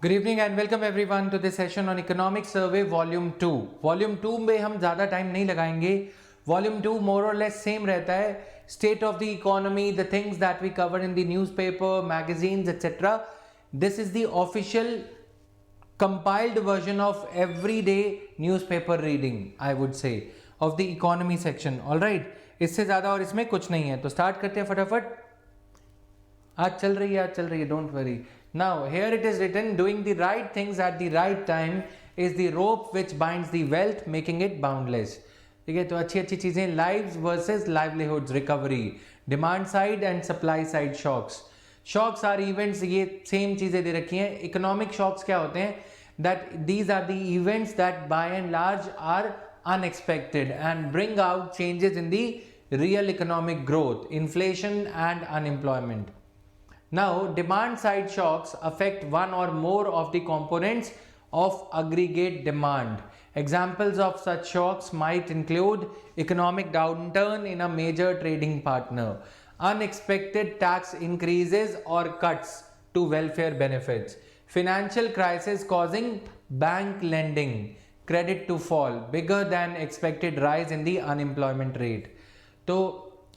Good evening and welcome everyone to this session on economic survey volume 2। Volume 2 में हम ज़्यादा time नहीं लगाएंगे। Volume 2 more or less same रहता है। State of the economy, the things that we cover in the newspaper, magazines etcetera. This is the official compiled version of everyday newspaper reading, I would say, of the economy section. All right, इससे ज़्यादा और इसमें कुछ नहीं है। तो start करते हैं फटाफट। आज चल रही है, don't worry. Now here it is written, doing the right things at the right time is the rope which binds the wealth, making it boundless. ठीक है, तो अच्छी अच्छी चीजें। Lives versus livelihoods, recovery, demand side and supply side shocks. Shocks are events, ये same चीजें दे रखी हैं। इकोनॉमिक शॉक्स क्या होते हैं? That these are the events that by and large are unexpected and bring out changes in the real economic growth, inflation and unemployment. Now, demand side shocks affect one or more of the components of aggregate demand. Examples of such shocks might include economic downturn in a major trading partner, unexpected tax increases or cuts to welfare benefits, financial crisis causing bank lending credit to fall, bigger than expected rise in the unemployment rate. तो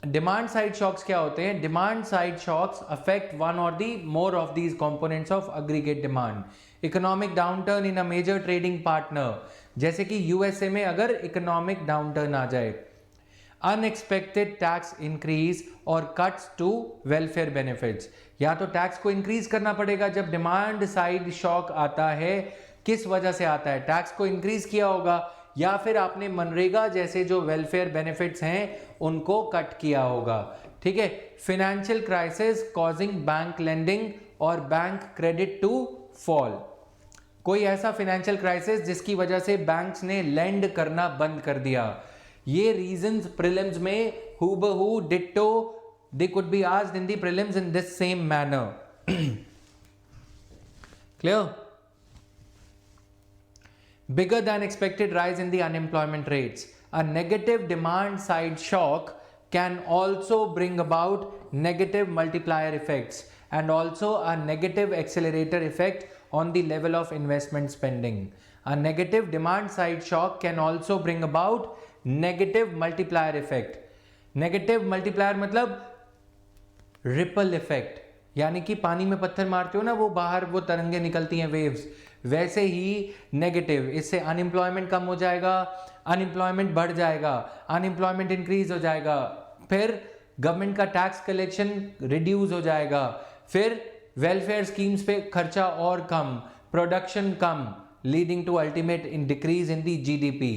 demand side shocks क्या होते हैं? Demand side shocks affect one or the more of these components of aggregate demand. Economic downturn in a major trading partner, जैसे कि USA में अगर economic downturn आ जाए, अनएक्सपेक्टेड टैक्स इंक्रीज और कट्स टू वेलफेयर बेनिफिट्स। या तो tax को इंक्रीज करना पड़ेगा जब डिमांड साइड शॉक आता है। किस वजह से आता है? टैक्स को इंक्रीज किया होगा, या फिर आपने मनरेगा जैसे जो वेलफेयर बेनिफिट्स हैं उनको कट किया होगा। ठीक है। Financial crisis causing bank lending और बैंक क्रेडिट टू फॉल, कोई ऐसा फाइनेंशियल क्राइसिस जिसकी वजह से बैंक्स ने लेंड करना बंद कर दिया। ये रीजंस प्रीलिम्स में हूबहू ditto they could be asked in the prelims in this same manner. Clear? Bigger than expected rise in the unemployment rates. A negative demand side shock can also bring about negative multiplier effects and also a negative accelerator effect on the level of investment spending. A negative demand side shock can also bring about negative multiplier effect. Negative multiplier मतलब ripple effect, यानी कि पानी में पत्थर मारते हो ना, वो बाहर वो तरंगे निकलती हैं, वेव्स, वैसे ही नेगेटिव। इससे अनएम्प्लॉयमेंट कम हो जाएगा, अनएम्प्लॉयमेंट बढ़ जाएगा, अनएम्प्लॉयमेंट इंक्रीज हो जाएगा, फिर गवर्नमेंट का टैक्स कलेक्शन रिड्यूस हो जाएगा, फिर वेलफेयर स्कीम्स पे खर्चा और कम, प्रोडक्शन कम, leading to ultimate in decrease in the GDP.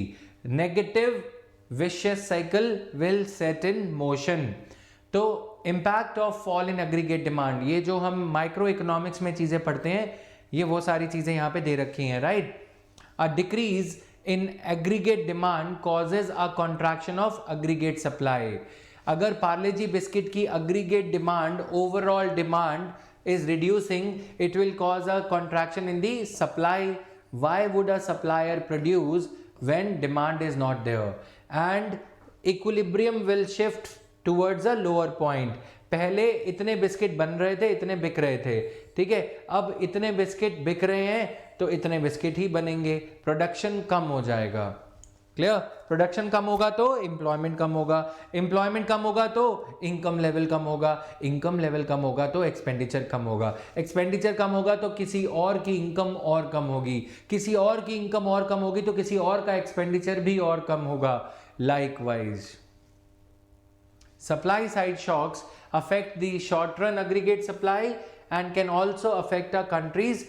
Negative vicious cycle will set in motion. तो impact of fall in aggregate demand, ये जो हम माइक्रो इकोनॉमिक्स में चीजें पढ़ते हैं, ये वो सारी चीजें यहां पे दे रखी हैं, right. A decrease in aggregate demand causes a contraction of aggregate supply. अगर पार्ले जी बिस्किट की aggregate demand, overall demand is reducing, it will cause a contraction in the supply. Why would a supplier produce when demand is not there? And equilibrium will shift towards a lower point. पहले इतने biscuit बन रहे थे, इतने बिक रहे थे, ठीक है। अब इतने बिस्किट बिक रहे हैं तो इतने बिस्किट ही बनेंगे, प्रोडक्शन कम हो जाएगा। क्लियर? प्रोडक्शन कम होगा तो एम्प्लॉयमेंट कम होगा, एम्प्लॉयमेंट कम होगा तो इनकम लेवल कम होगा, इनकम लेवल कम होगा तो एक्सपेंडिचर कम होगा, एक्सपेंडिचर कम होगा तो किसी और की इनकम और कम होगी, किसी और की इनकम और कम होगी तो किसी और का एक्सपेंडिचर भी और कम होगा। Likewise supply side shocks affect the short run aggregate supply and can also affect a country's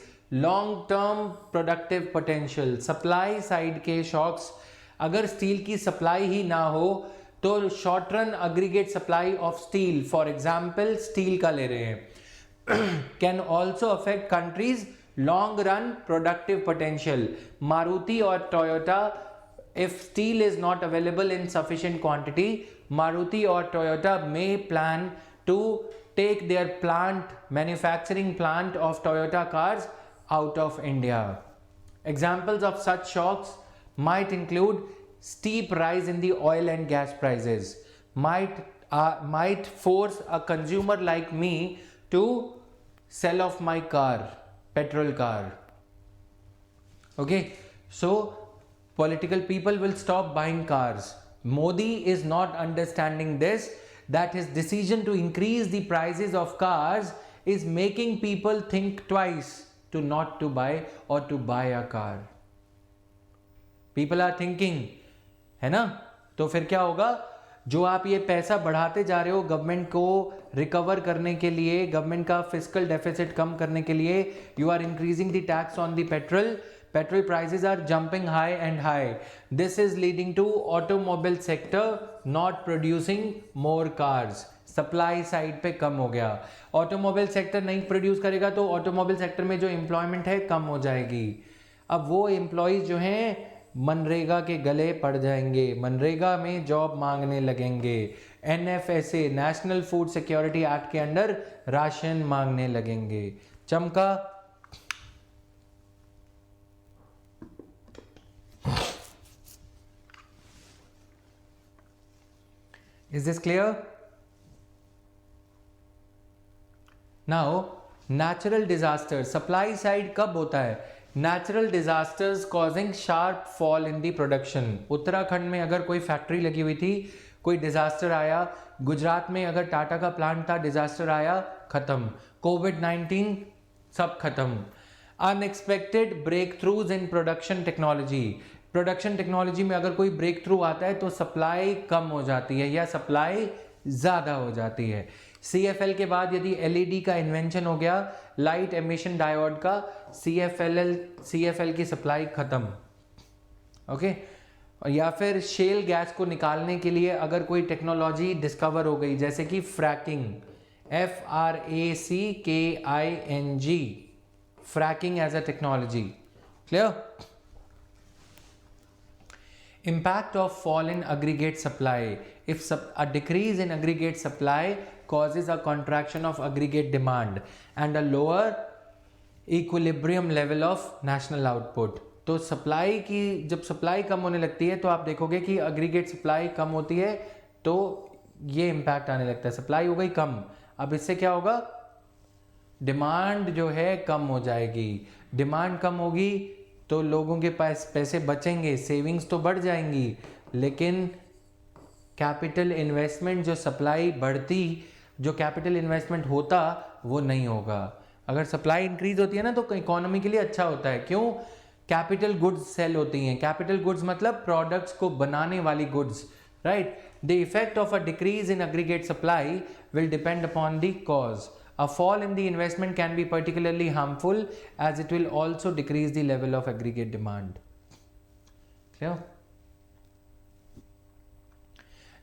long term productive potential. supply side के shocks, अगर स्टील की सप्लाई ही ना हो तो short run aggregate supply of steel, for example steel का ले रहे हैं, can also affect countries long run productive potential. Maruti और Toyota, if steel is not available in sufficient quantity, Maruti or Toyota may plan to take their manufacturing plant of Toyota cars out of India. Examples of such shocks might include steep rise in the oil and gas prices, might force a consumer like me to sell off my car, petrol car, Okay, so political people will stop buying cars. Modi is not understanding this, that his decision to increase the prices of cars is making people think twice to not to buy or to buy a car. People are thinking, है ना? तो फिर क्या होगा, जो आप ये पैसा बढ़ाते जा रहे हो गवर्नमेंट को रिकवर करने के लिए, गवर्नमेंट का फिस्कल डेफिसिट कम करने के लिए, you are increasing the tax on the petrol prices are jumping high and high. This is leading to automobile sector not producing more cars. Supply side पे कम हो गया, ऑटोमोबाइल सेक्टर नहीं produce करेगा तो automobile sector में जो employment है कम हो जाएगी. अब वो एम्प्लॉयज जो हैं मनरेगा के गले पड़ जाएंगे, मनरेगा में जॉब मांगने लगेंगे, NFSA national food security act के अंडर राशन मांगने लगेंगे. चमका? Is this clear? Now, natural disasters. Supply side कब होता है? Natural disasters causing sharp fall in the production. Uttarakhand में अगर कोई फैक्ट्री लगी हुई थी, कोई डिजास्टर आया, गुजरात में अगर टाटा का प्लांट था, डिजास्टर आया, खत्म. कोविड-19 सब खत्म. Unexpected breakthroughs in production technology. Production technology में अगर कोई ब्रेक थ्रू आता है तो सप्लाई कम हो जाती है या सप्लाई ज़्यादा हो जाती है. CFL के बाद यदि LED का इन्वेंशन हो गया, लाइट एमिशन डायोड का, CFL की सप्लाई खत्म. ओके, या फिर शेल गैस को निकालने के लिए अगर कोई टेक्नोलॉजी डिस्कवर हो गई, जैसे कि fracking, FRACKING, fracking as a technology. Clear? Impact of fall in aggregate supply. If a decrease in aggregate supply causes a contraction of aggregate demand and a lower equilibrium level of national output. तो supply की, जब supply कम होने लगती है तो आप देखोगे कि अग्रीगेट सप्लाई कम होती है तो ये इम्पैक्ट आने लगता है. सप्लाई हो गई कम, अब इससे क्या होगा, डिमांड जो है कम हो जाएगी. डिमांड कम होगी तो लोगों के पास पैसे बचेंगे, सेविंग्स तो बढ़ जाएंगी, लेकिन कैपिटल इन्वेस्टमेंट, जो सप्लाई बढ़ती, जो कैपिटल इन्वेस्टमेंट होता वो नहीं होगा. अगर सप्लाई इंक्रीज होती है ना तो इकोनॉमी के लिए अच्छा होता है. क्यों? कैपिटल गुड्स सेल होती हैं. कैपिटल गुड्स मतलब प्रोडक्ट्स को बनाने वाली goods, right? The effect of a decrease in aggregate supply will depend upon the cause. A fall in the investment can be particularly harmful as it will also decrease the level of aggregate demand. Clear?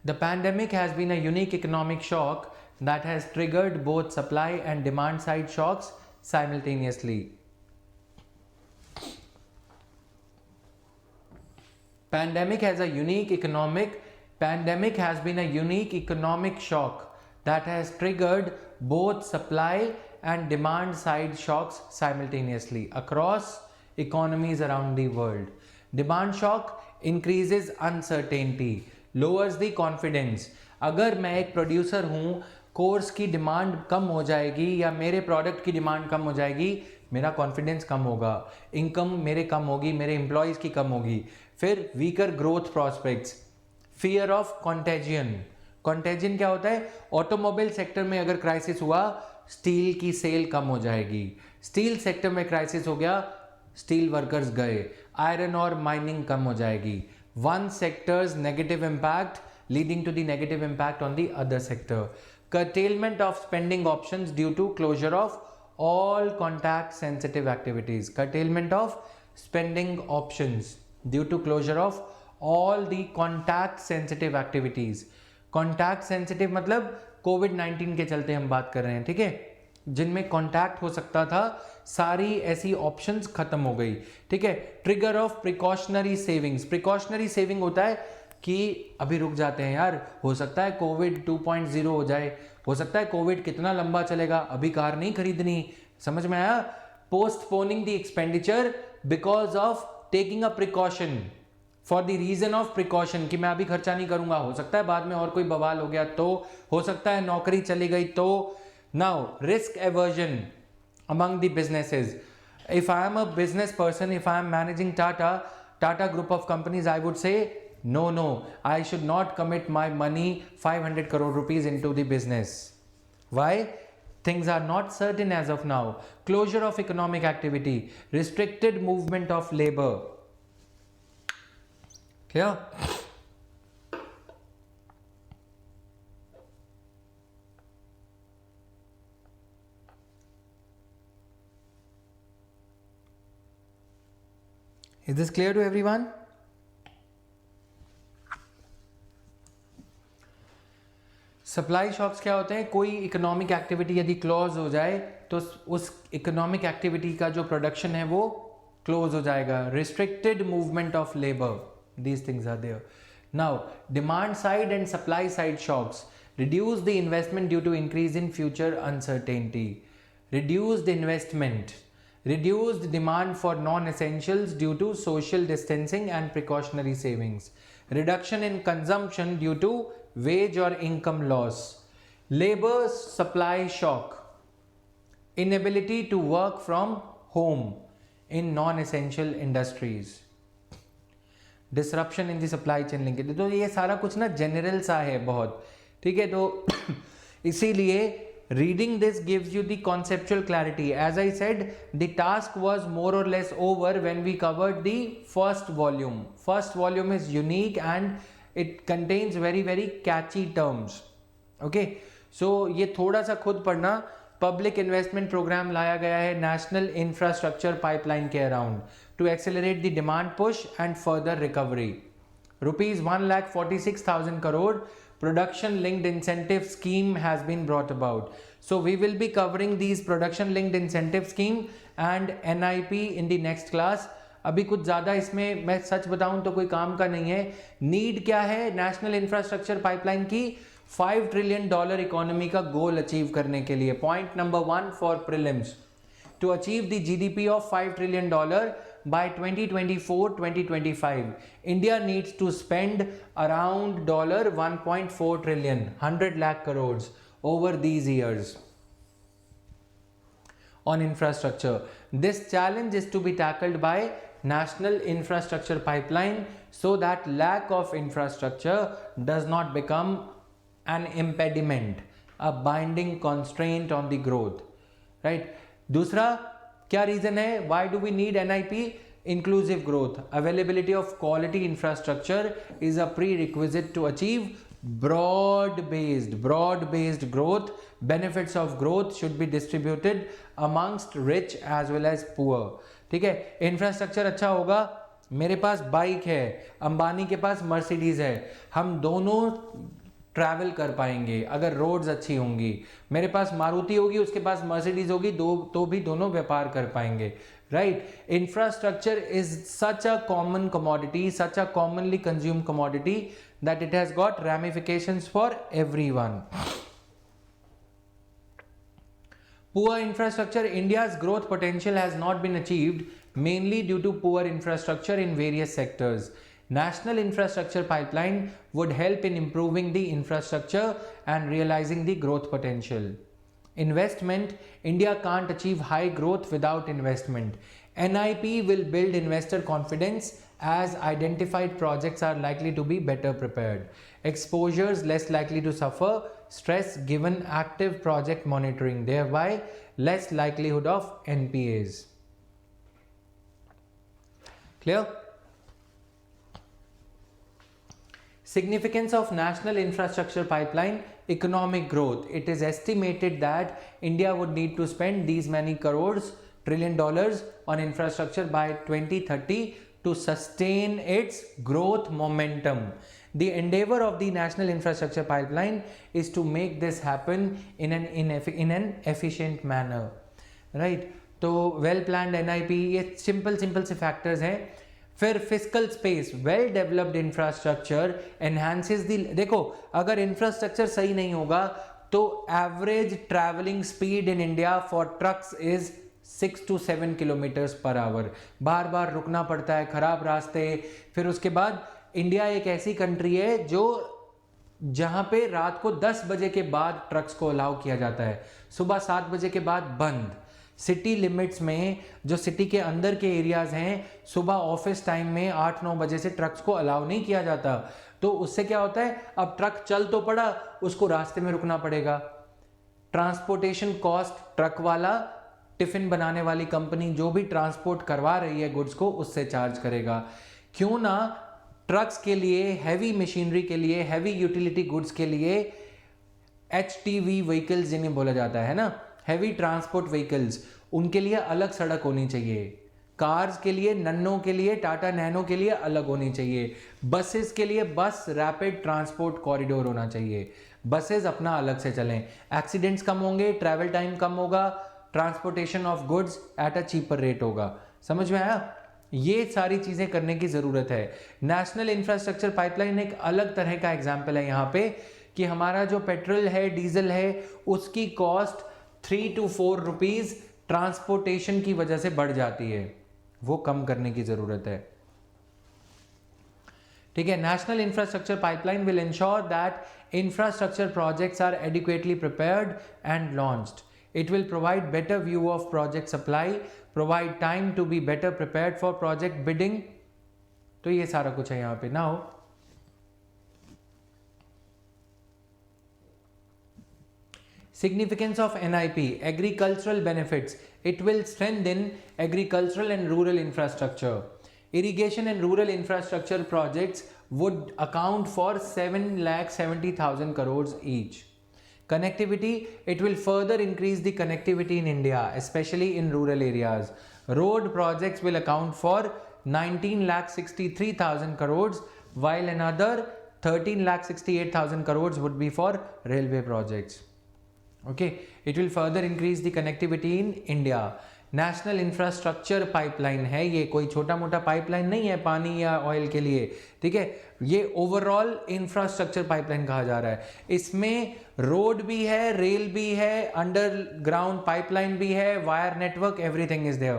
The pandemic has been a unique economic shock that has triggered both supply and demand side shocks simultaneously. Pandemic has been a unique economic shock that has triggered both supply and demand side shocks simultaneously across economies around the world. Demand shock increases uncertainty, lowers the confidence. अगर मैं एक producer हूँ, course की demand कम हो जाएगी या मेरे product की डिमांड कम हो जाएगी, मेरा कॉन्फिडेंस कम होगा, इनकम मेरे कम होगी, मेरे एम्प्लॉयज़ की कम होगी. फिर weaker growth prospects, fear of contagion. Contagion क्या होता है? ऑटोमोबाइल सेक्टर में अगर क्राइसिस हुआ, स्टील की सेल कम हो जाएगी. स्टील सेक्टर में क्राइसिस हो गया, स्टील वर्कर्स गए, आयरन और माइनिंग कम हो जाएगी. One sectors negative impact leading to the negative impact on the other sector. curtailment of spending options due to closure of all contact sensitive activities. Curtailment of spending options due to closure of all the contact sensitive activities. Contact sensitive मतलब कोविड-19 के चलते हम बात कर रहे हैं, ठीक है, जिनमें कॉन्टैक्ट हो सकता था, सारी ऐसी ऑप्शंस खत्म हो गई, ठीक है. Trigger of precautionary savings. Precautionary saving होता है कि अभी रुक जाते हैं यार, हो सकता है कोविड 2.0 हो जाए, हो सकता है कोविड कितना लंबा चलेगा, अभी कार नहीं खरीदनी. समझ में आया? Postponing the expenditure because of taking a precaution, for the reason of precaution, कि मैं अभी खर्चा नहीं करूंगा, हो सकता है बाद में और कोई बवाल हो गया तो, हो सकता है नौकरी चली गई तो. Now risk aversion among the businesses. If I am a business person, if I am managing Tata group of companies, I would say no, I should not commit my money 500 crore rupees into the business. Why? Things are not certain as of now. Closure of economic activity, restricted movement of labor. Clear? Is this clear to everyone? Supply shocks क्या होते हैं? कोई economic activity यदि close हो जाए तो उस economic activity का जो प्रोडक्शन है वो क्लोज हो जाएगा. Restricted movement of labour, these things are there. Now, demand side and supply side shocks reduce the investment due to increase in future uncertainty. Reduced investment, reduced demand for non-essentials due to social distancing and precautionary savings. Reduction in consumption due to wage or income loss. Labor supply shock, inability to work from home in non-essential industries. Disruption in the supply chain linkage. तो ये सारा कुछ ना general सा है बहुत, ठीक है. तो इसीलिए reading this gives you the conceptual clarity. As I said, the task was more or less over when we covered the first volume. First volume is unique and it contains very very catchy terms. Okay, so ये थोड़ा सा खुद पढ़ना. Public investment programme लाया गया है national infrastructure pipeline के around to accelerate the demand push and further recovery. Rupees 1,46,000 crore production linked incentive scheme has been brought about. So we will be covering these production linked incentive scheme and NIP in the next class. अभी कुछ ज़्यादा इसमें मैं सच बताऊं तो कोई काम का नहीं है. नीड क्या है नेशनल इंफ्रास्ट्रक्चर पाइपलाइन की? $5 ट्रिलियन इकोनॉमी का गोल अचीव करने के लिए. Point number 1 for prelims, to achieve the GDP of $5 trillion by 2024-2025, India needs to spend around $1.4 trillion, 100 lakh crores over these years on infrastructure. This challenge is to be tackled by National Infrastructure Pipeline so that lack of infrastructure does not become an impediment, a binding constraint on the growth, right? दूसरा क्या reason है? Why do we need NIP? Inclusive growth. Availability of quality infrastructure is a prerequisite to achieve broad based growth. Benefits of growth should be distributed amongst rich as well as poor. ठीक है, infrastructure अच्छा होगा. मेरे पास bike है, अंबानी के पास Mercedes है, हम दोनों ट्रैवल कर पाएंगे अगर रोड्स अच्छी होंगी. मेरे पास मारुति होगी, उसके पास मर्सिडीज होगी, तो भी दोनों व्यापार कर पाएंगे, right? Infrastructure is such a common commodity, such a commonly consumed commodity that it has got ramifications for everyone. Poor infrastructure. India's growth potential has not been achieved mainly due to poor infrastructure in various sectors. National Infrastructure Pipeline would help in improving the infrastructure and realizing the growth potential. Investment. India can't achieve high growth without investment. NIP will build investor confidence as identified projects are likely to be better prepared. Exposures less likely to suffer stress given active project monitoring, thereby less likelihood of NPAs. Clear? Significance of National Infrastructure Pipeline. Economic growth. It is estimated that India would need to spend these many crores, $1 trillion on infrastructure by 2030 to sustain its growth momentum. The endeavor of the National Infrastructure Pipeline is to make this happen in an efficient manner, right? तो well planned NIP, ये simple से factors हैं. फिर physical space. Well developed infrastructure enhances the. देखो, अगर infrastructure सही नहीं होगा तो average travelling speed in India for trucks is 6 to 7 kilometres per hour. बार बार रुकना पड़ता है, खराब रास्ते. फिर उसके बाद इंडिया एक ऐसी कंट्री है जो जहां पे रात को 10 बजे के बाद ट्रक्स को अलाउ किया जाता है, सुबह 7 बजे के बाद बंद. सिटी लिमिट्स में, जो सिटी के अंदर के एरियाज हैं, सुबह ऑफिस टाइम में 8-9 बजे से ट्रक्स को अलाउ नहीं किया जाता। तो उससे क्या होता है, अब ट्रक चल तो पड़ा, उसको रास्ते में रुकना पड़ेगा। ट्रांसपोर्टेशन कॉस्ट ट्रक वाला, टिफिन बनाने वाली कंपनी जो भी ट्रांसपोर्ट करवा रही है गुड्स को, उससे चार्ज करेगा। क्यों ना ट्रक्स के लिए, हैवी मशीनरी के लिए, हैवी यूटिलिटी गुड्स के लिए HTV व्हीकल्स जिन्हें बोला जाता है ना, हैवी ट्रांसपोर्ट व्हीकल्स, उनके लिए अलग सड़क होनी चाहिए। कार्स के लिए, नन्नों के लिए, टाटा नैनो के लिए अलग होनी चाहिए। बसेस के लिए बस रैपिड ट्रांसपोर्ट कॉरिडोर होना चाहिए। बसेस अपना अलग से चलें, एक्सीडेंट्स कम होंगे, ट्रैवल टाइम कम होगा, transportation of goods at a cheaper rate होगा। समझ में आया? ये सारी चीजें करने की जरूरत है। नेशनल इंफ्रास्ट्रक्चर पाइपलाइन एक अलग तरह का एग्जाम्पल है यहाँ पे, कि हमारा जो पेट्रोल है, डीजल है, उसकी कॉस्ट 3 to 4 रुपीज ट्रांसपोर्टेशन की वजह से बढ़ जाती है, वो कम करने की जरूरत है। ठीक है, national infrastructure pipeline will ensure that infrastructure projects are adequately prepared and launched. It will provide better view of project supply, provide time to be better prepared for project bidding. तो ये सारा कुछ है यहाँ पे। Now significance of NIP, agricultural benefits. It will strengthen agricultural and rural infrastructure. Irrigation and rural infrastructure projects would account for 7,70,000 crores each. Connectivity, it will further increase the connectivity in India, especially in rural areas. Road projects will account for 19,63,000 crores, while another 13,68,000 crores would be for railway projects. Okay, it will further increase the connectivity in India. National infrastructure pipeline है ये, कोई छोटा मोटा pipeline नहीं है पानी या oil के लिए। ठीक है, ये ओवरऑल इंफ्रास्ट्रक्चर पाइपलाइन कहा जा रहा है। इसमें रोड भी है, रेल भी है, अंडरग्राउंड पाइपलाइन भी है, wire network, everything is there.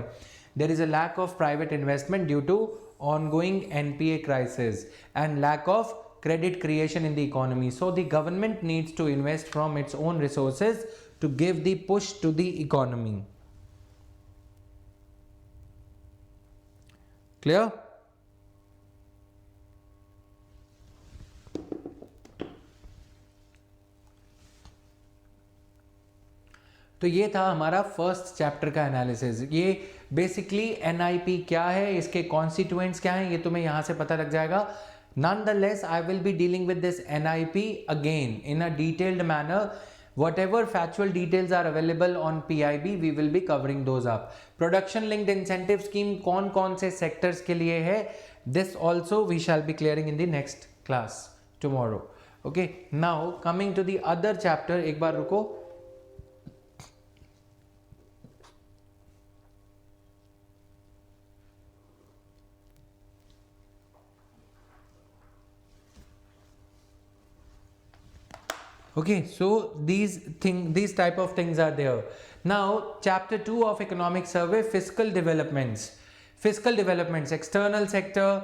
There is a lack of private investment due to ongoing NPA crisis and lack of credit creation in the economy. So the government needs to invest from its own resources to give the push to the economy. Clear? तो ये था हमारा first chapter का analysis. ये basically NIP क्या है, इसके constituents क्या हैं, ये तुम्हें यहाँ से पता लग जाएगा। Nonetheless, I will be dealing with this NIP again in a detailed manner. Whatever factual details are available on PIB, we will be covering those up. Production linked incentive scheme कौन कौन से sectors के लिए है, this also we shall be clearing in the next class tomorrow. Okay, now coming to the other chapter, एक बार रुको। Okay, so these type of things are there. Now chapter 2 of economic survey, fiscal developments, external sector,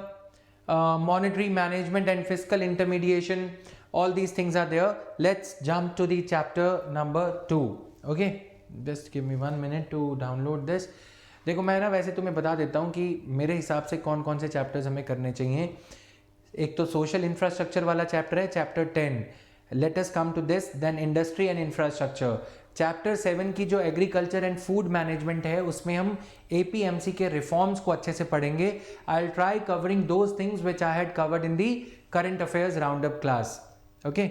monetary management and fiscal intermediation, all these things are there. Let's jump to the chapter number 2. Okay, just give me 1 minute to download this. देखो मैं ना वैसे तुम्हें बता देता हूँ कि मेरे हिसाब से कौन कौन से चैप्टर्स हमें करने चाहिए। एक तो सोशल इंफ्रास्ट्रक्चर वाला चैप्टर है, chapter 10। Let us come to this, then industry and infrastructure. Chapter 7 की जो एग्रीकल्चर एंड फूड मैनेजमेंट है, उसमें हम APMC के रिफॉर्म्स को अच्छे से पढ़ेंगे। I will try covering those things which I had covered in the current affairs round up class. Okay,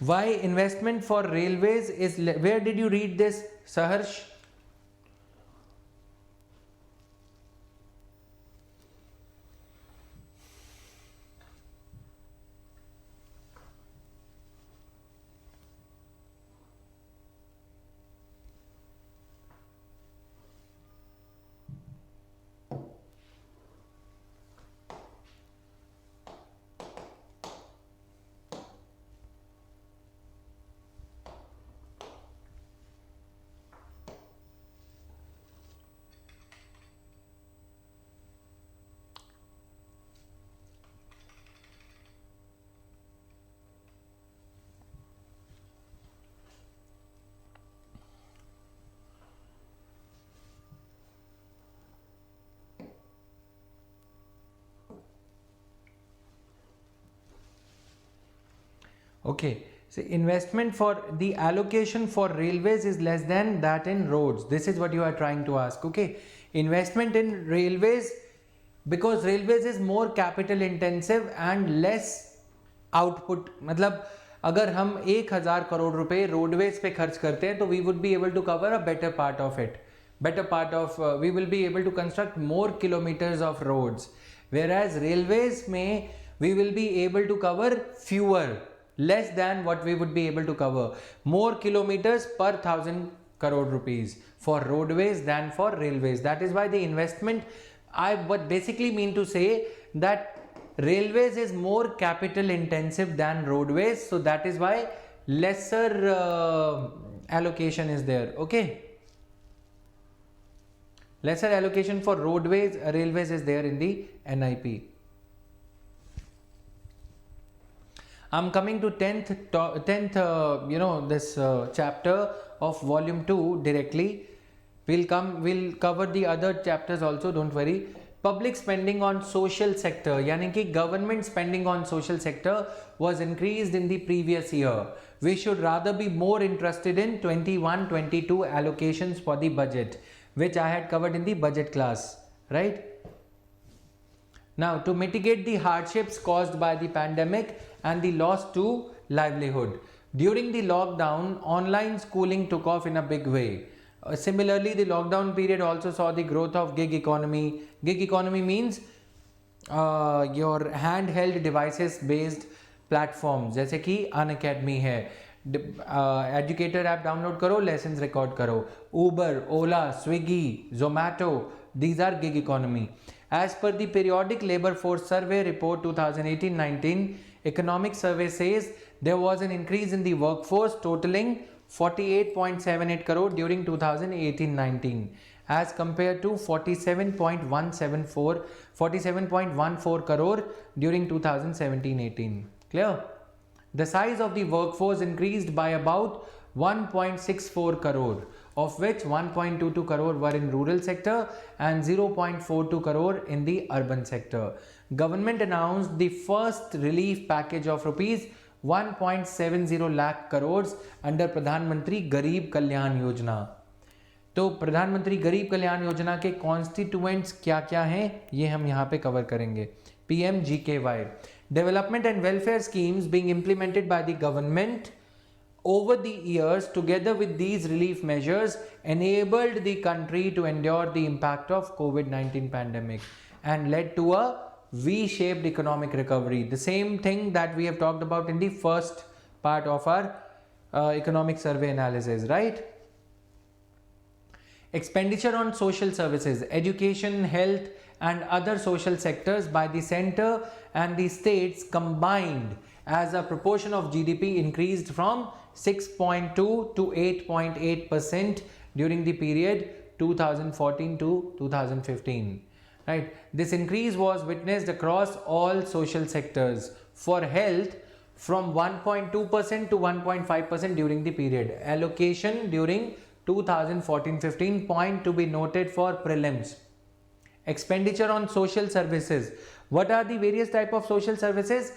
why investment for railways is, where did you read this Saharsh? Okay, so investment for the allocation for railways is less than that in roads. This is what you are trying to ask. Okay, investment in railways, because railways is more capital intensive and less output. मतलब अगर हम 1000 करोड़ रुपए roadways पे खर्च करते हैं तो we would be able to cover a better part of it, better part of we will be able to construct more kilometers of roads, whereas railways may we will be able to cover fewer, less than what we would be able to cover, more kilometers per 1000 crore rupees for roadways than for railways. That is why the investment, I what basically mean to say that railways is more capital intensive than roadways, so that is why lesser allocation is there. Okay, lesser allocation for roadways, railways is there in the NIP. I'm coming to 10th this chapter of volume 2 directly. We'll cover the other chapters also, don't worry. Public spending on social sector, yani ki government spending on social sector was increased in the previous year. We should rather be more interested in 21-22 allocations for the budget, which I had covered in the budget class, right? Now, to mitigate the hardships caused by the pandemic and the loss to livelihood, during the lockdown, online schooling took off in a big way. Similarly, the lockdown period also saw the growth of gig economy. Gig economy means your handheld devices based platforms, जैसे कि Unacademy है, educator app download करो, lessons record करो, Uber, Ola, Swiggy, Zomato, these are gig economy. As per the periodic labor force survey report 2018-19, economic survey says there was an increase in the workforce totaling 48.78 crore during 2018-19 as compared to 47.14 crore during 2017-18. Clear? The size of the workforce increased by about 1.64 crore, of which 1.22 crore were in rural sector and 0.42 crore in the urban sector. Government announced the first relief package of rupees 1.70 lakh crores under प्रधानमंत्री गरीब कल्याण योजना. तो प्रधानमंत्री गरीब कल्याण योजना के constituents क्या क्या हैं ये हम यहाँ पे कवर करेंगे. PMGKY, development and welfare schemes being implemented by the government over the years together with these relief measures enabled the country to endure the impact of COVID-19 pandemic and led to a V-shaped economic recovery. The same thing that we have talked about in the first part of our economic survey analysis, right? Expenditure on social services, education, health and other social sectors by the center and the states combined as a proportion of GDP increased from 6.2 to 8.8% during the period 2014 to 2015. Right, this increase was witnessed across all social sectors. For health, from 1.2% to 1.5% during the period. Allocation during 2014-15, point to be noted for prelims. Expenditure on social services. What are the various type of social services?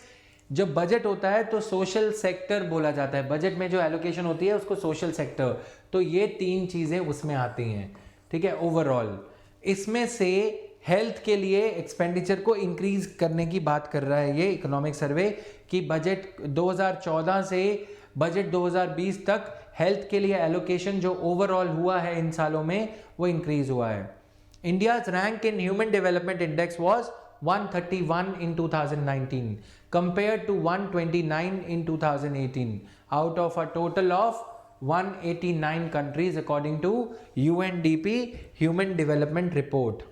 जब budget होता है तो social sector बोला जाता है. Budget में जो allocation होती है उसको सोशल सेक्टर. तो ये तीन चीजें उसमें आती हैं. ठीक है, ओवरऑल इसमें से हेल्थ के लिए एक्सपेंडिचर को इंक्रीज करने की बात कर रहा है ये इकोनॉमिक सर्वे कि बजट 2014 से बजट 2020 तक हेल्थ के लिए एलोकेशन जो ओवरऑल हुआ है इन सालों में वो इंक्रीज हुआ है. India's rank in human development index was 131 in 2019 compared to 129 in 2018 out of a total of 189 countries according to UNDP Human Development Report.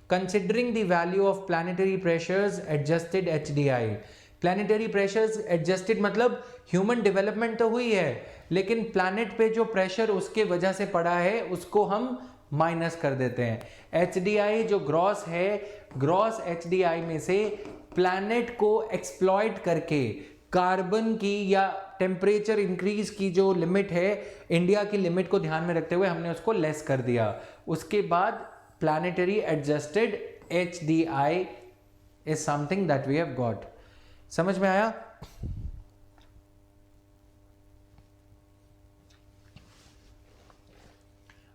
Considering the value of planetary pressures adjusted HDI. Planetary pressures adjusted मतलब human development तो हुई है लेकिन planet पे जो pressure उसके वजह से पड़ा है उसको हम माइनस कर देते हैं. HDI जो ग्रॉस है, ग्रॉस HDI में से प्लैनेट को एक्सप्लॉइट करके कार्बन की या टेम्परेचर इंक्रीज की जो लिमिट है इंडिया की लिमिट को ध्यान में रखते हुए हमने उसको लेस कर दिया. उसके बाद planetary adjusted HDI is something that we have got. समझ में आया?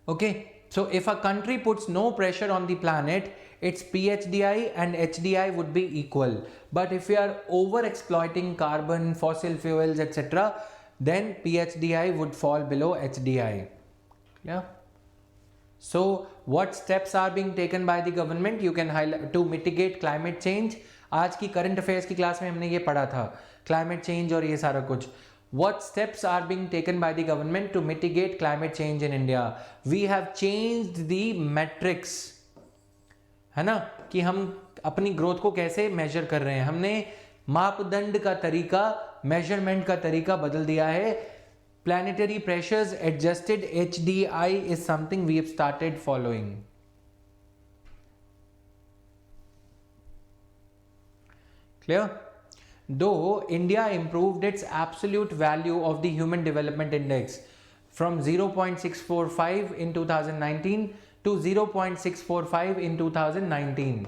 Okay, so if a country puts no pressure on the planet, its PHDI and HDI would be equal. But if we are over exploiting carbon, fossil fuels, etc., then PHDI would fall below HDI. Yeah. So what steps are being taken by the government? You can highlight to mitigate climate change. आज की current affairs की class में हमने ये पढ़ा था, climate change और ये सारा कुछ. What steps are being taken by the government to mitigate climate change in India? We have changed the metrics, है ना, कि हम अपनी ग्रोथ को कैसे मेजर कर रहे हैं. हमने मापदंड का तरीका, मेजरमेंट का तरीका बदल दिया है. Planetary pressures adjusted HDI is something we have started following. Clear? Though India improved its absolute value of the Human Development Index from 0.645 in 2019 to 0.645 in 2019.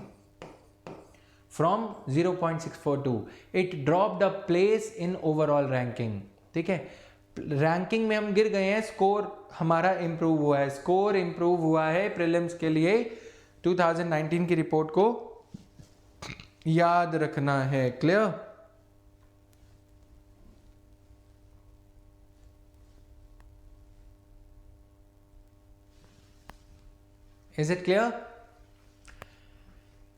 From 0.642, it dropped a place in overall ranking. ठीक है, ranking में हम गिर गए हैं, score हमारा improve हुआ है. स्कोर इंप्रूव हुआ है प्रीलिम्स के लिए. 2019 की रिपोर्ट को याद रखना है. Clear? Is it clear?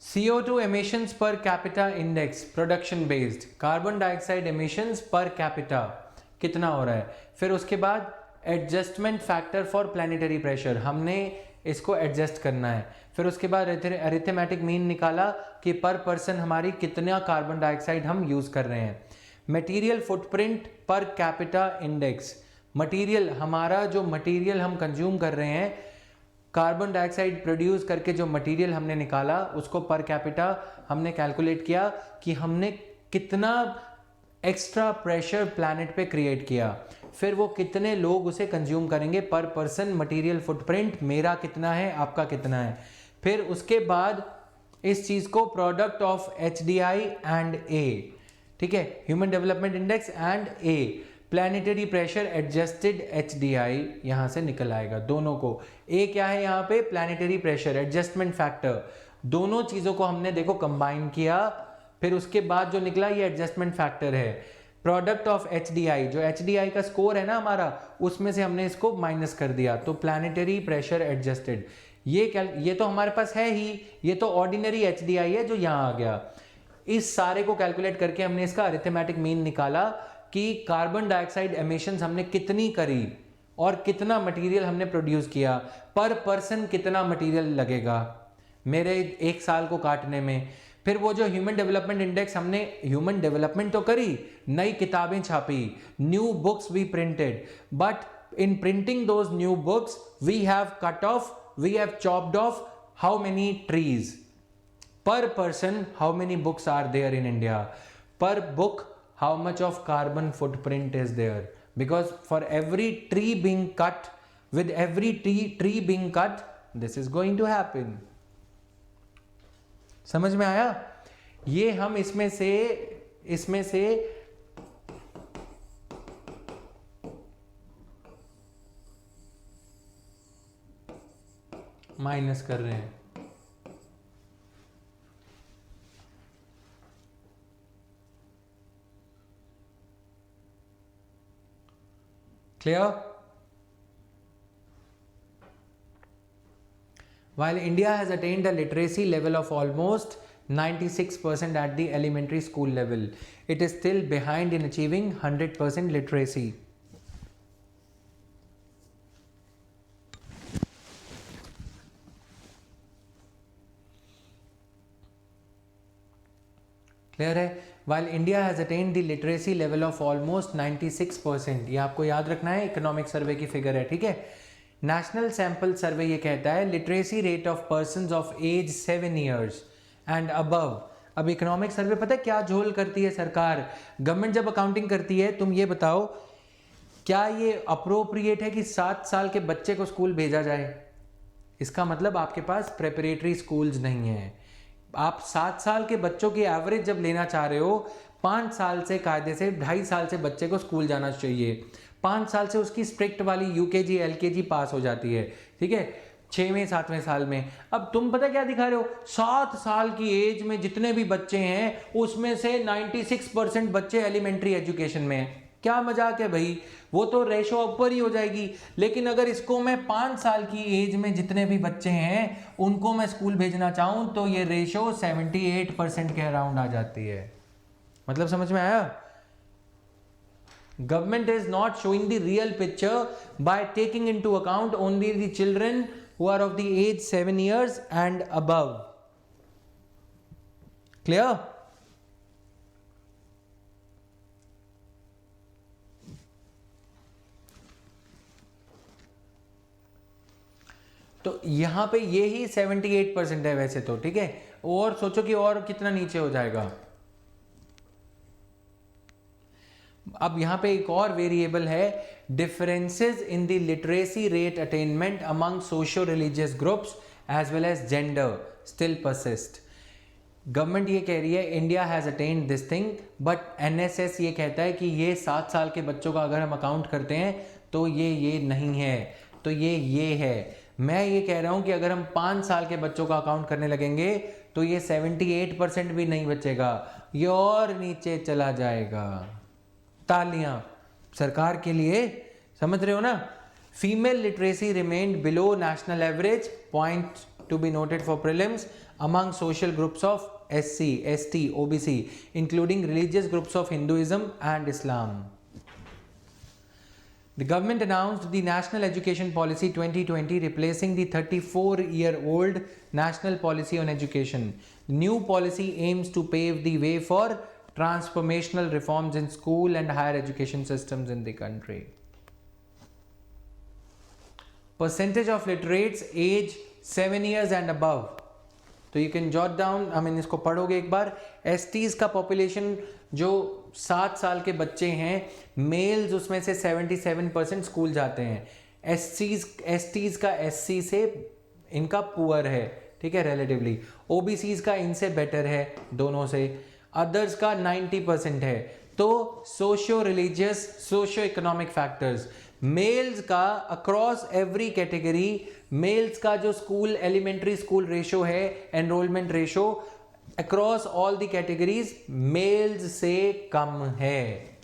CO2 emissions per capita index, production based. Carbon dioxide emissions per capita कितना हो रहा है. फिर उसके बाद adjustment factor for planetary pressure, हमने इसको एडजस्ट करना है. फिर उसके बाद अरिथमेटिक मीन निकाला कि पर पर्सन हमारी कितना कार्बन डाइऑक्साइड हम यूज़ कर रहे हैं. Material footprint per capita index, material हमारा जो मटेरियल हम कंज्यूम कर रहे हैं, कार्बन डाइऑक्साइड प्रोड्यूस करके जो मटेरियल हमने निकाला उसको पर कैपिटा हमने कैलकुलेट किया कि हमने कितना एक्स्ट्रा प्रेशर प्लैनेट पे क्रिएट किया. फिर वो कितने लोग उसे कंज्यूम करेंगे पर पर्सन. मटेरियल फुटप्रिंट मेरा कितना है, आपका कितना है. फिर उसके बाद इस चीज़ को product of HDI and A, ठीक है, human development index and A, planetary pressure adjusted HDI यहाँ से निकल आएगा. दोनों को A क्या है यहाँ पे, प्लैनेटरी प्रेशर एडजस्टमेंट फैक्टर. दोनों चीज़ों को हमने देखो कंबाइन किया. फिर उसके बाद जो निकला ये एडजस्टमेंट फैक्टर है. प्रोडक्ट ऑफ HDI, जो HDI का स्कोर है ना हमारा, उसमें से हमने इसको माइनस कर दिया. तो प्लैनेटरी प्रेशर एडजस्टेड, ये तो हमारे पास है ही, ये तो ऑर्डिनरी HDI है जो यहाँ आ गया. इस सारे को कैलकुलेट करके हमने इसका अरिथमेटिक मीन निकाला कि कार्बन डाइऑक्साइड एमिशंस हमने कितनी करी और कितना मटेरियल हमने प्रोड्यूस किया. पर पर्सन कितना मटेरियल लगेगा मेरे एक साल को काटने में. फिर वो जो ह्यूमन डेवलपमेंट इंडेक्स, हमने ह्यूमन डेवलपमेंट तो करी, नई किताबें छापी, new books we printed, but in printing those new books we have cut off, we have chopped off how many trees per person. How many books are there in India? Per book, how much of carbon footprint is there? Because for every tree being cut, with every tree being cut, this is going to happen. समझ में आया? ये हम इसमें से minus कर रहे हैं. Clear? While India has attained a literacy level of almost 96% at the elementary school level, it is still behind in achieving 100% literacy. Clear है? While India has attained the literacy level of almost 96%, ये आपको याद रखना है, economic survey की figure है, ठीक है. नेशनल सैंपल सर्वे ये कहता है literacy rate of persons of age 7 years and above. अब इकोनॉमिक सर्वे पता है क्या झोल करती है सरकार, गवर्नमेंट जब अकाउंटिंग करती है. तुम ये बताओ, क्या ये अप्रोप्रिएट है कि 7 साल के बच्चे को स्कूल भेजा जाए? इसका मतलब आपके पास प्रेपरेटरी स्कूल्स नहीं है. आप 7 साल के बच्चों की एवरेज जब लेना चाह रहे हो, 5 साल से कायदे से 2.5 साल से बच्चे को स्कूल जाना चाहिए, 5 साल से उसकी स्ट्रिक्ट वाली यूकेजी एलकेजी पास हो जाती है, ठीक है, 6वें 7वें साल में। अब तुम पता क्या दिखा रहे हो, 7 साल की एज में जितने भी बच्चे हैं उसमें से 96% बच्चे एलिमेंट्री एजुकेशन में हैं। क्या मजाक है भाई, वो तो रेशो ऊपर ही हो जाएगी। लेकिन अगर इसको मैं 5 साल की एज में जितने भी बच्चे हैं उनको मैं स्कूल भेजना चाहूं तो ये रेशो 78% के अराउंड आ जाती है। मतलब समझ में आया? Government is not showing the real picture by taking into account only the children who are of the age 7 years and above. Clear? तो यहां पे ये ही 78% है वैसे तो, ठीक है, और सोचो कि और कितना नीचे हो जाएगा। अब यहां पे एक और वेरिएबल है, differences in the literacy rate attainment among socio religious groups as well as gender still persist. Government ये कह रही है India has attend this thing, but NSS ये कहता है कि ये 7 साल के बच्चों का अगर हम अकाउंट करते हैं तो ये नहीं है, तो ये है। मैं ये कह रहा हूं कि अगर हम 5 साल के बच्चों का अकाउंट करने लगेंगे तो ये 78% भी नहीं बचेगा, ये और नीचे चला जाएगा। तालियां सरकार के लिए, समझ रहे हो ना? Female literacy remained below national average, point to be noted for prelims, among social groups of SC, ST, OBC, including religious groups of Hinduism and Islam. The government announced the National Education Policy 2020, replacing the 34-year-old National Policy on Education. The new policy aims to pave the way for transformational reforms in school and higher education systems in the country. Percentage of literates age 7 years and above. तो you can jot down, इसको पढ़ोगे एक बार। STs का population जो 7 साल के बच्चे हैं, मेल्स उसमें से 77% स्कूल जाते हैं। एसटीज का एससी से इनका पुअर है, ठीक है, रिलेटिवली। ओबीसीज का इनसे बेटर है दोनों से। अदर्स का 90% है। तो socio religious, socio economic factors, males का अक्रॉस एवरी कैटेगरी, मेल्स का जो स्कूल एलिमेंट्री स्कूल रेशो है, enrolment ratio across all the categories males से कम है,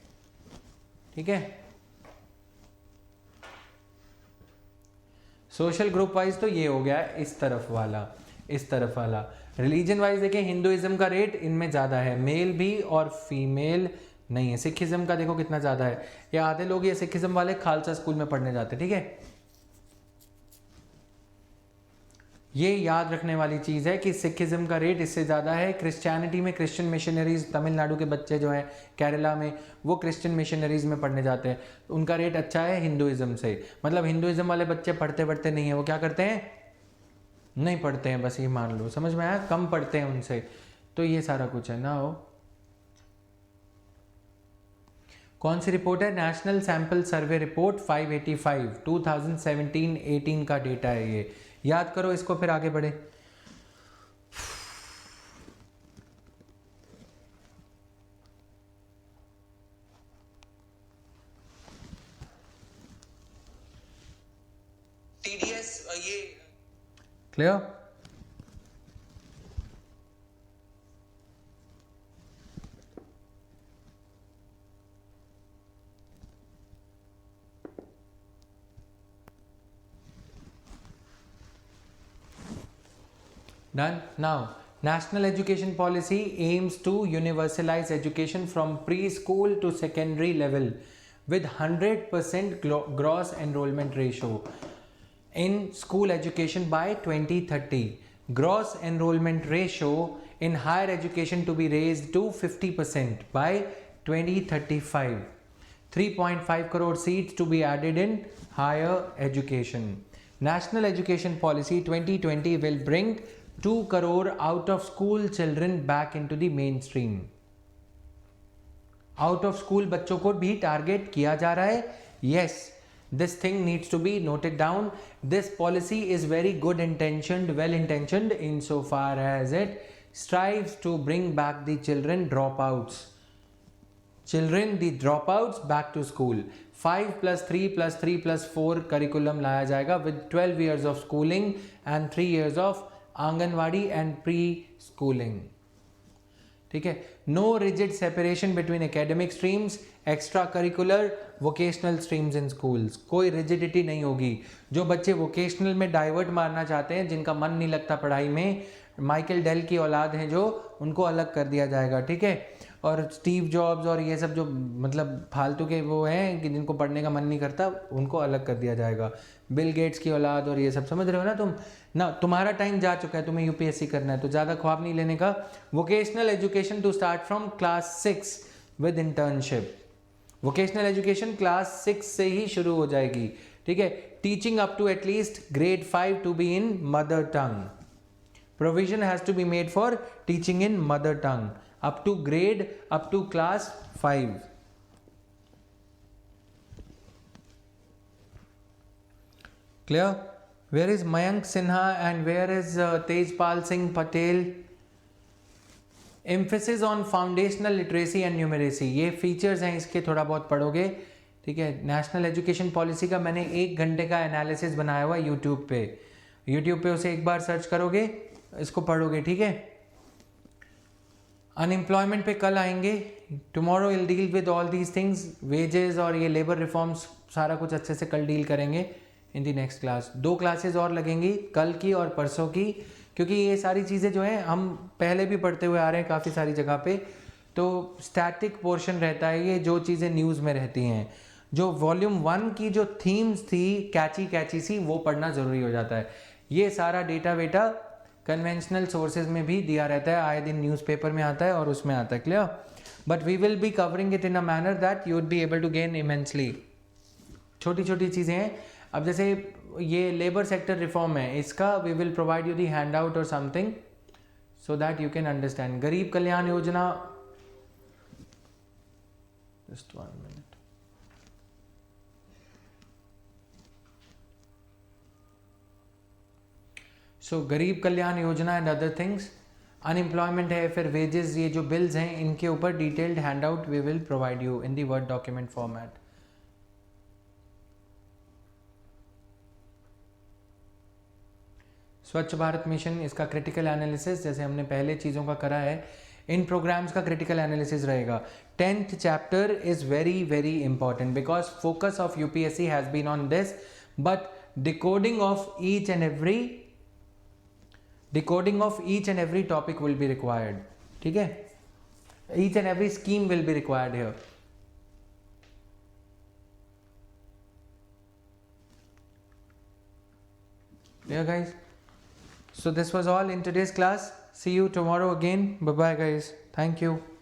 ठीक है। सोशल ग्रुप वाइज तो ये हो गया इस तरफ वाला, इस तरफ वाला। रिलीजन वाइज देखें, हिंदुइज्म का रेट इनमें ज़्यादा है, मेल भी और फीमेल नहीं है। सिखिज्म का देखो कितना ज़्यादा है, ये आधे लोग ये सिखिज्म वाले खालसा स्कूल में पढ़ने जाते, ठीक है। ये याद रखने वाली चीज़ है कि सिखिज्म का रेट इससे ज़्यादा है। क्रिश्चियनिटी में क्रिश्चियन मिशनरीज, तमिलनाडु के बच्चे जो हैं केरला में, वो क्रिश्चियन मिशनरीज में पढ़ने जाते हैं, उनका रेट अच्छा है हिंदुइज्म से। मतलब हिंदुइज्म वाले बच्चे पढ़ते पढ़ते नहीं है, वो क्या करते हैं, नहीं पढ़ते हैं, बस ये मान लो, समझ में आया, कम पढ़ते हैं उनसे। तो ये सारा कुछ है ना। हो कौन सी रिपोर्ट है? नेशनल सैंपल सर्वे रिपोर्ट 585, 2017-18 का डेटा है ये। याद करो इसको, फिर आगे बढ़े। टीडीएस ये clear? Done. Now, National Education Policy aims to universalize education from preschool to secondary level with 100% gross enrollment ratio in school education by 2030. Gross enrollment ratio in higher education to be raised to 50% by 2035. 3.5 crore seats to be added in higher education. National Education Policy 2020 will bring 2 crore out of school children back into the mainstream. Out of school बच्चों को भी target किया जा रहा है। Yes, this thing needs to be noted down. This policy is very good intentioned, well intentioned insofar as it strives to bring back the children dropouts. Children the dropouts back to school. 5+3+3+4 curriculum लाया जाएगा with 12 years of schooling and 3 years of anganwadi and pre schooling. ठीक है, no rigid separation between academic streams, extra curricular, vocational streams in schools. कोई rigidity नहीं होगी। जो बच्चे vocational में डाइवर्ट मारना चाहते हैं, जिनका मन नहीं लगता पढ़ाई में, माइकल डेल की औलाद हैं जो, उनको अलग कर दिया जाएगा। ठीक है, और स्टीव जॉब्स और ये सब जो मतलब फालतू के वो हैं कि जिनको पढ़ने का मन नहीं करता, उनको अलग कर दिया जाएगा। बिल गेट्स की औलाद और ये सब, समझ रहे हो ना तुम ना। तुम्हारा टाइम जा चुका है, तुम्हें यूपीएससी करना है, तो ज़्यादा ख्वाब नहीं लेने का। Vocational education to start from class 6 with internship. Vocational education class 6 से ही शुरू हो जाएगी। ठीक है, teaching up to at least grade 5 to be in mother tongue. Provision has to be made for teaching in mother tongue up to class 5. Clear? Where is Mayank Sinha and where is Tejpal Singh Patel? Emphasis on foundational literacy and numeracy. ये features हैं, इसके थोड़ा बहुत पढ़ोगे। ठीक है, national education policy का मैंने 1 घंटे का एनालिसिस बनाया हुआ यूट्यूब पे उसे एक बार सर्च करोगे, इसको पढ़ोगे। ठीक है, अनएम्प्लॉयमेंट पे कल आएंगे। Tomorrow will deal with all these things, wages और ये लेबर रिफॉर्म्स, सारा कुछ अच्छे से कल डील करेंगे इन दी नेक्स्ट क्लास। 2 क्लासेस और लगेंगी, कल की और परसों की, क्योंकि ये सारी चीज़ें जो हैं हम पहले भी पढ़ते हुए आ रहे हैं काफ़ी सारी जगह पे। तो स्टैटिक पोर्शन रहता है ये, जो चीज़ें न्यूज़ में रहती हैं। जो वॉल्यूम 1 की जो थीम्स थी कैची सी, वो पढ़ना ज़रूरी हो जाता है। ये सारा डेटा वेटा कन्वेंशनल सोर्सेज में भी दिया रहता है, आए दिन न्यूज़पेपर में आता है और उसमें आता है। Clear? But we will be covering it in a manner that you would be able to gain immensely. छोटी छोटी चीज़ें हैं। अब जैसे ये लेबर सेक्टर रिफॉर्म है, इसका we will provide you the handout or something so that you can understand. Garib Kalyan योजना, जस्ट 1 minute। सो गरीब कल्याण योजना एंड अदर थिंग्स, अनएम्प्लॉयमेंट है, फिर वेजेस, ये जो बिल्स हैं, इनके ऊपर detailed handout we will provide you in the word document format. Swachh Bharat mission, इसका क्रिटिकल एनालिसिस जैसे हमने पहले चीज़ों का करा है, इन प्रोग्राम्स का क्रिटिकल एनालिसिस रहेगा। 10th chapter is very very important because focus of UPSC has been on this, but decoding of each and every topic will be required. ठीक है, each and every scheme will be required here. Clear guys? So this was all in today's class. See you tomorrow again. Bye bye guys. Thank you.